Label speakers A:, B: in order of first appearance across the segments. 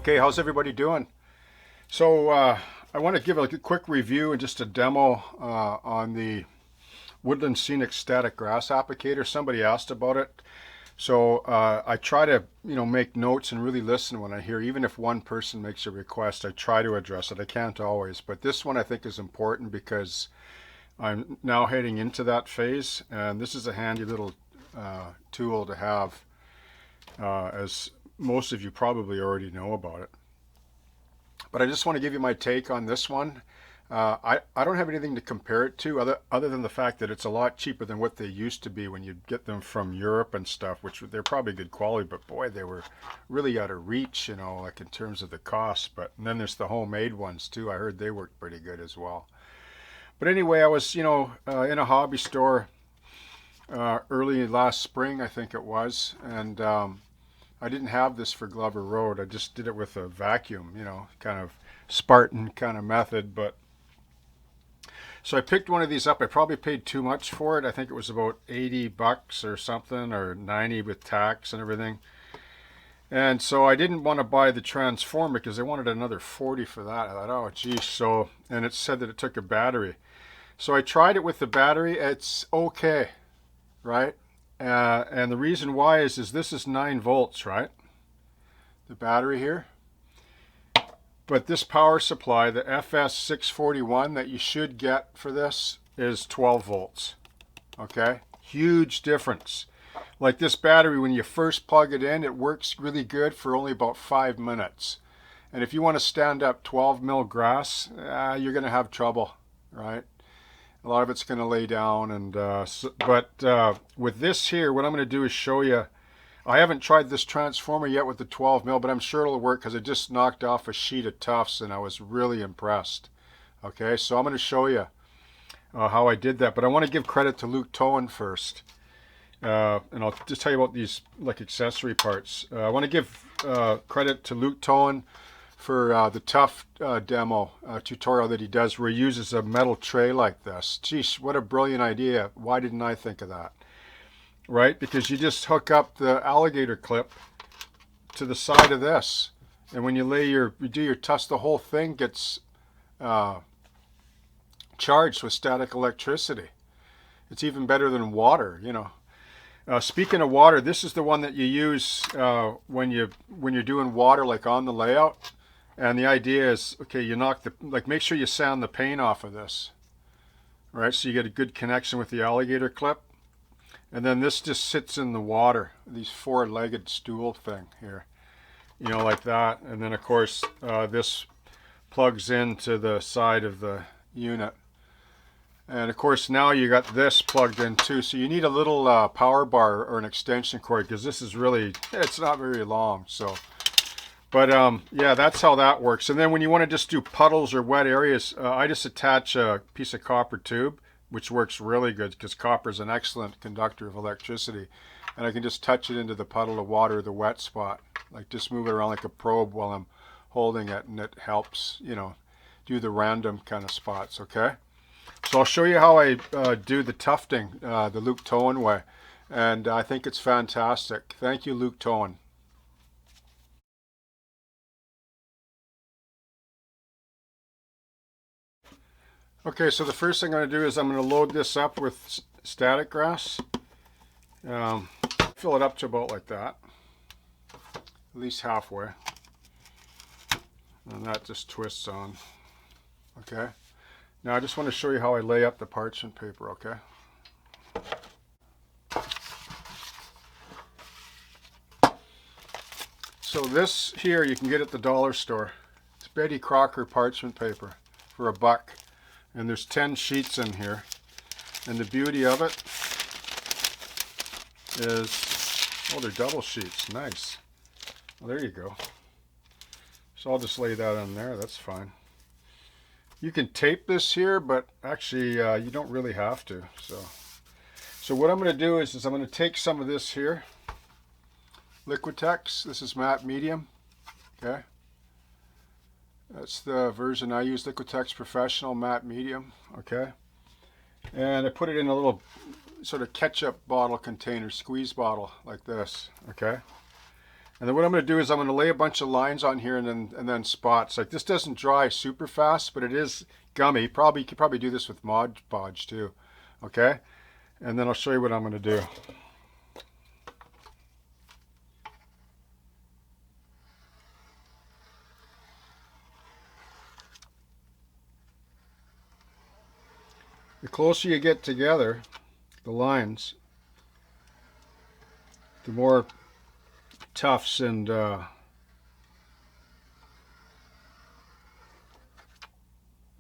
A: Okay, how's everybody doing? So I want to give a quick review and just a demo on the Woodland Scenics static grass applicator. Somebody asked about it. So I try to, make notes and really listen when I hear, even if one person makes a request, I try to address it. I can't always, but this one I think is important because I'm now heading into that phase, and this is a handy little tool to have, as most of you probably already know about it. But I just want to give you my take on this one. I don't have anything to compare it to other than the fact that it's a lot cheaper than what they used to be when you get them from Europe and stuff, which they're probably good quality, but boy, they were really out of reach, like in terms of the cost. But and then there's the homemade ones too. I heard they worked pretty good as well. But anyway, I was, in a hobby store early last spring, I think it was, and I didn't have this for Glover Road. I just did it with a vacuum, kind of Spartan kind of method. But so I picked one of these up. I probably paid too much for it. I think it was about 80 bucks or something, or 90 with tax and everything. And so I didn't want to buy the transformer because I wanted another 40 for that. I thought, oh geez. So, and it said that it took a battery. So I tried it with the battery. It's okay, right? And the reason why is this is 9 volts, right? The battery here. But this power supply, the FS641 that you should get for this, is 12 volts. Okay? Huge difference. Like this battery, when you first plug it in, it works really good for only about 5 minutes. And if you want to stand up 12 mil grass, you're going to have trouble, right? A lot of it's going to lay down, and but with this here, what I'm going to do is show you. I haven't tried this transformer yet with the 12 mil, but I'm sure it'll work because I just knocked off a sheet of Tufts and I was really impressed. Okay, so I'm going to show you how I did that, but I want to give credit to Luke Towan first, and I'll just tell you about these like accessory parts. I want to give credit to Luke Towan for the Tufts demo tutorial that he does, where he uses a metal tray like this. Geez, what a brilliant idea. Why didn't I think of that? Right? Because you just hook up the alligator clip to the side of this. And when you do your Tufts, the whole thing gets charged with static electricity. It's even better than water, Speaking of water, this is the one that you use when you're doing water, like on the layout. And the idea is, okay, you make sure you sand the paint off of this, right? So you get a good connection with the alligator clip. And then this just sits in the water, these 4-legged stool thing here, like that. And then of course, this plugs into the side of the unit. And of course, now you got this plugged in too. So you need a little power bar or an extension cord, because this is really, it's not very long. So. But yeah, that's how that works. And then when you want to just do puddles or wet areas, I just attach a piece of copper tube, which works really good because copper is an excellent conductor of electricity. And I can just touch it into the puddle of water, the wet spot. Like just move it around like a probe while I'm holding it, and it helps, do the random kind of spots, okay? So I'll show you how I do the tufting the Luke Towan way. And I think it's fantastic. Thank you, Luke Towan. Okay, so the first thing I'm going to do is I'm going to load this up with static grass. Fill it up to about like that, at least halfway. And that just twists on. Okay. Now I just want to show you how I lay up the parchment paper, okay? So this here you can get at the dollar store. It's Betty Crocker parchment paper for $1. And there's 10 sheets in here. And the beauty of it is, oh, they're double sheets. Nice. Well, there you go. So I'll just lay that on there. That's fine. You can tape this here, but actually you don't really have to. So what I'm going to do is I'm going to take some of this here. Liquitex. This is matte medium. Okay. That's the version I use, Liquitex Professional Matte Medium, okay? And I put it in a little sort of ketchup bottle container, squeeze bottle like this, okay? And then what I'm going to do is I'm going to lay a bunch of lines on here and then spots. Like this doesn't dry super fast, but it is gummy. You could probably do this with Mod Podge too. Okay? And then I'll show you what I'm going to do. The closer you get together, the lines, the more tufts and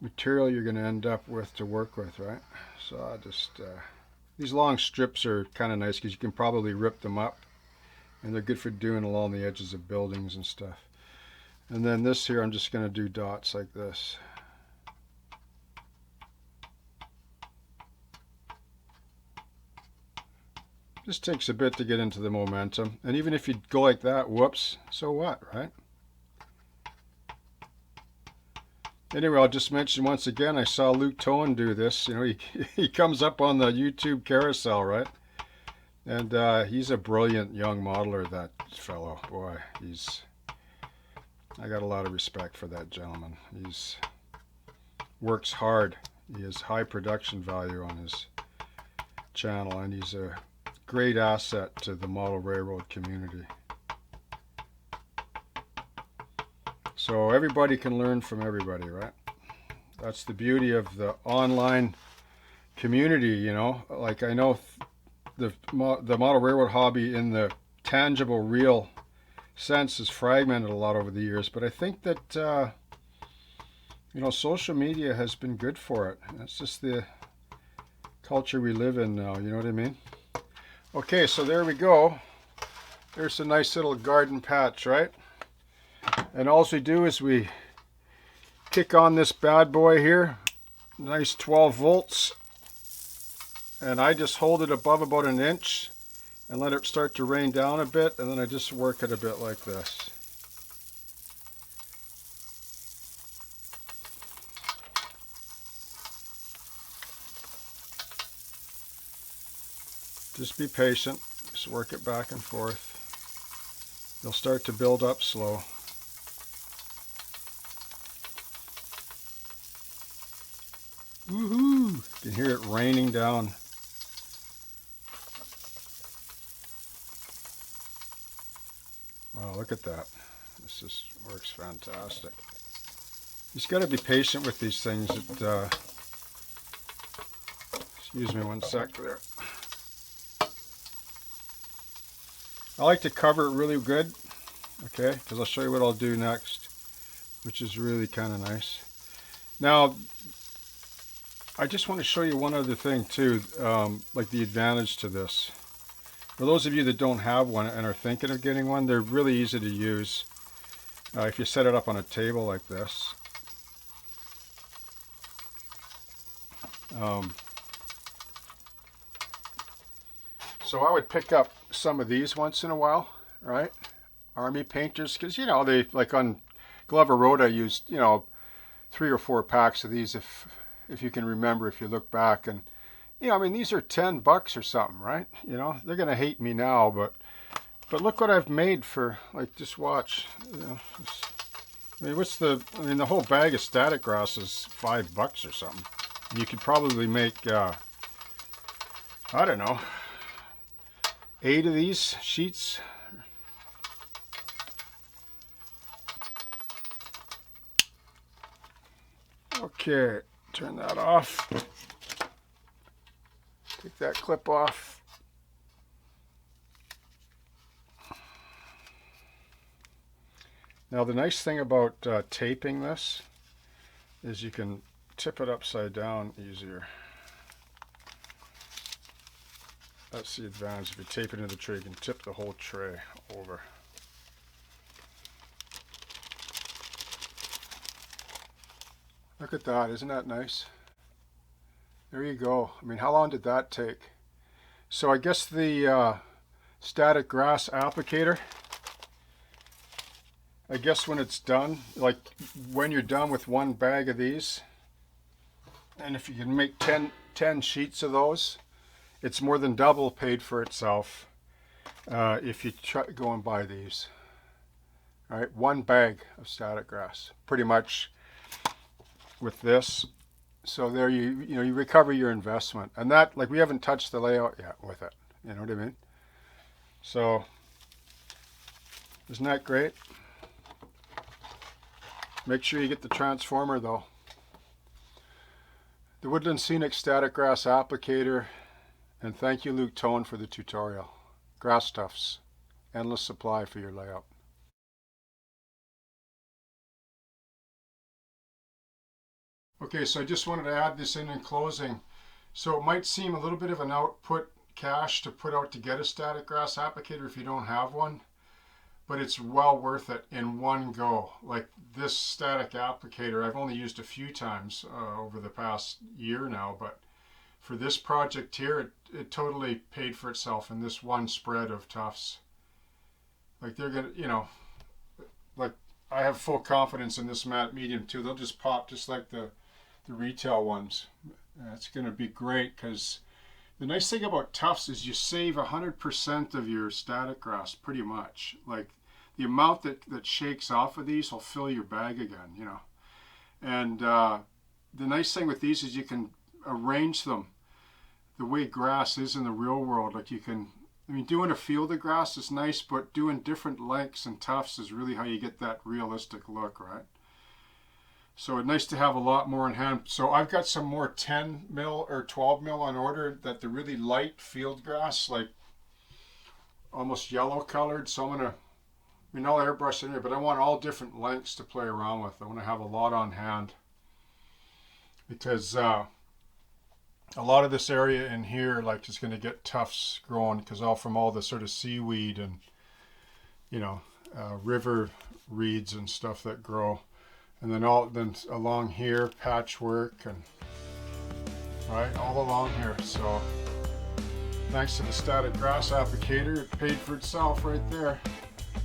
A: material you're going to end up with to work with, right? So I just these long strips are kind of nice because you can probably rip them up, and they're good for doing along the edges of buildings and stuff. And then this here, I'm just going to do dots like this. Just takes a bit to get into the momentum, and even if you go like that, whoops, so what, right? Anyway, I'll just mention once again, I saw Luke Toan do this. You know, he comes up on the YouTube carousel, right? And he's a brilliant young modeler, that fellow. Boy, I got a lot of respect for that gentleman. He's works hard. He has high production value on his channel, and he's a great asset to the model railroad community. So everybody can learn from everybody, right? That's the beauty of the online community, you know. Like I know the model railroad hobby in the tangible, real sense is fragmented a lot over the years, but I think that you know, social media has been good for it. That's just the culture we live in now, you know what I mean? Okay, so there we go. There's a nice little garden patch, right? And all we do is we kick on this bad boy here, nice 12 volts, and I just hold it above about an inch and let it start to rain down a bit, and then I just work it a bit like this. Just be patient, just work it back and forth. They'll start to build up slow. Woohoo! You can hear it raining down. Wow, look at that. This just works fantastic. You just got to be patient with these things. Excuse me one sec there. I like to cover it really good, okay, because I'll show you what I'll do next, which is really kind of nice. Now, I just want to show you one other thing too, like the advantage to this. For those of you that don't have one and are thinking of getting one, they're really easy to use if you set it up on a table like this. So I would pick up some of these once in a while, right? Army painters, because you know, they, like on Glover Road, I used, you know, 3 or 4 packs of these, if you can remember, if you look back. And you know, I mean, these are $10 or something, right? You know, they're gonna hate me now, but look what I've made for, like, just watch. You know, I mean, the whole bag of static grass is $5 or something. And you could probably make I don't know, 8 of these sheets. Okay, turn that off. Take that clip off. Now the nice thing about taping this is you can tip it upside down easier. That's the advantage. If you tape it into the tray, you can tip the whole tray over. Look at that, isn't that nice? There you go. I mean, how long did that take? So I guess the static grass applicator, I guess when it's done, like when you're done with one bag of these, and if you can make 10 sheets of those, it's more than double paid for itself if you go and buy these. All right, 1 bag of static grass, pretty much with this. So there you recover your investment, and that, like, we haven't touched the layout yet with it. You know what I mean? So isn't that great? Make sure you get the transformer though. The Woodland Scenics Static Grass Applicator, and thank you Luke Tone for the tutorial. Grass Tufts, endless supply for your layout. Okay, so I just wanted to add this in closing. So it might seem a little bit of an output cash to put out to get a static grass applicator if you don't have one, but it's well worth it in one go. Like this static applicator, I've only used a few times over the past year now, but for this project here, it totally paid for itself in this one spread of Tufts. Like they're gonna, you know, like I have full confidence in this matte medium too. They'll just pop just like the retail ones. It's gonna be great because the nice thing about Tufts is you save 100% of your static grass pretty much. Like the amount that shakes off of these will fill your bag again, you know. And the nice thing with these is you can arrange them the way grass is in the real world. Like you can, I mean, doing a field of grass is nice, but doing different lengths and tufts is really how you get that realistic look, right? So it's nice to have a lot more in hand. So I've got some more 10 mil or 12 mil on order, that the really light field grass, like almost yellow colored. So I'm gonna, I mean, I'll airbrush in here, but I want all different lengths to play around with. I want to have a lot on hand because a lot of this area in here, like, is going to get tufts growing because from all the sort of seaweed and, you know, river reeds and stuff that grow. And then along here, patchwork, and right all along here. So thanks to the static grass applicator, it paid for itself right there.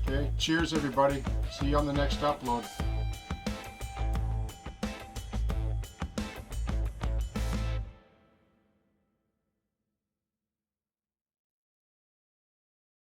A: Okay, cheers everybody. See you on the next upload.